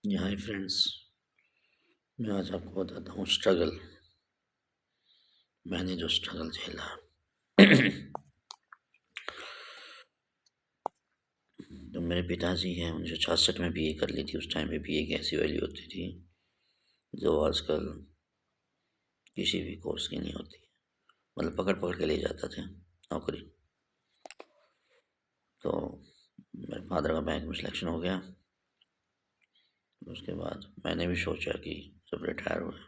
Hi friends. मैं आज आपको बताता हूँ स्ट्रगल। मैंने जो स्ट्रगल झेला। तो मेरे पिताजी हैं, 1966 में बीए कर ली थी। उस टाइम पे बीए की ऐसी वैल्यू होती थी जो आजकल किसी भी कोर्स की नहीं होती। मतलब पकड़ पकड़ के ले जाते थे नौकरी। तो मेरे फादर का बैंक में सिलेक्शन हो गया। उसके बाद मैंने भी सोचा कि जब रिटायर हुए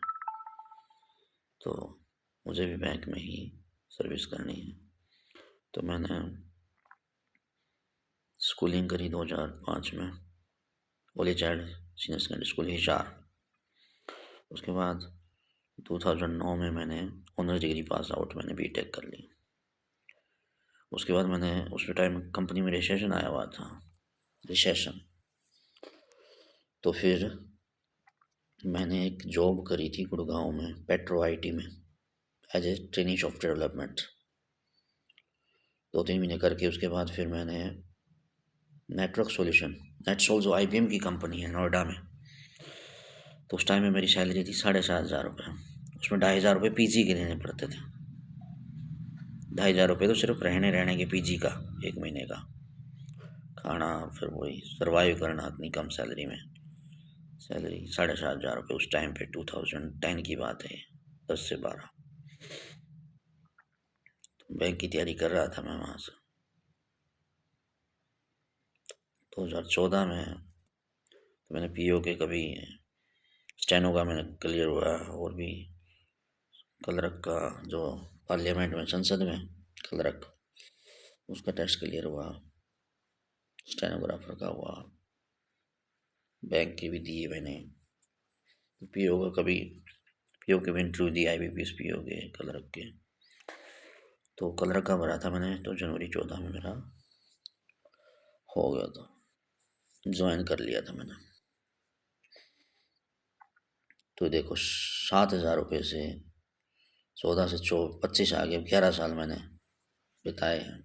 तो मुझे भी बैंक में ही सर्विस करनी है। तो मैंने स्कूलिंग करी 2005 में holy child senior secondary school Hisar. उसके बाद 2009 में मैंने ऑनर्स डिग्री पास आउट, मैंने बीटेक कर ली। उसके बाद मैंने उस टाइम कंपनी में रिसेशन आया हुआ था, रिसेशन। तो फिर मैंने एक जॉब करी थी गुड़गांव में पेट्रो आईटी में as a trainee software development. 2-3 महीने करके उसके बाद फिर मैंने नेटवर्क सॉल्यूशन नेटसोल जो आईबीएम की कंपनी है नोएडा में, तो उस टाइम में मेरी सैलरी थी 7,500 रुपये। उसमें 2,500 रुपये पीजी के लेने पड़ते थे। 2,500 रुपये तो सिर्फ रहने रहने के पीजी का, एक महीने का खाना, फिर वही सर्वाइव करना इतनी कम सैलरी में। सैलरी 7,500 रुपये उस टाइम पे 2010 की बात है, 10 से 12। बैंक की तैयारी कर रहा था मैं वहाँ से। 2014 में तो मैंने पीओ के कभी स्टेनो का मैंने क्लियर हुआ, और भी क्लर्क का जो पार्लियामेंट में संसद में क्लर्क, उसका टेस्ट क्लियर हुआ, स्टेनोग्राफर का हुआ, बैंक की भी दिए मैंने। पीओ का कभी पीओ के भी इंटरव्यू दिया, आईबीपीएस पीओ के क्लर्क के। तो क्लर्क का भरा था मैंने, तो जनवरी 14 में मेरा हो गया था, ज्वाइन कर लिया था मैंने। तो देखो 7,000 रुपये से 14 से 25 आ गए, 11 साल मैंने बिताए हैं।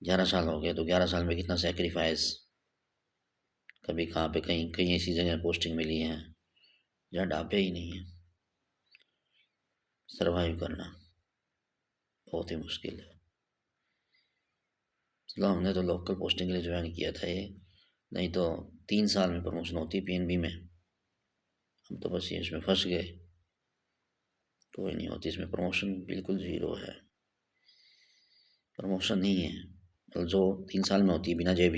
11 साल हो गए, तो 11 साल में कितना सेक्रीफाइस। कभी कहाँ पे कहीं कहीं ऐसी जगह पोस्टिंग मिली है जहाँ ढाबे ही नहीं है। सरवाइव करना बहुत ही मुश्किल है। चलो हमने तो लोकल पोस्टिंग के लिए ज्वाइन किया था ये, नहीं तो 3 साल में प्रमोशन होती पीएनबी में। हम तो बस ये इसमें फंस गए, कोई नहीं होती इसमें प्रमोशन, बिल्कुल ज़ीरो है, प्रमोशन नहीं है। जो 3 साल में होती है बिना जे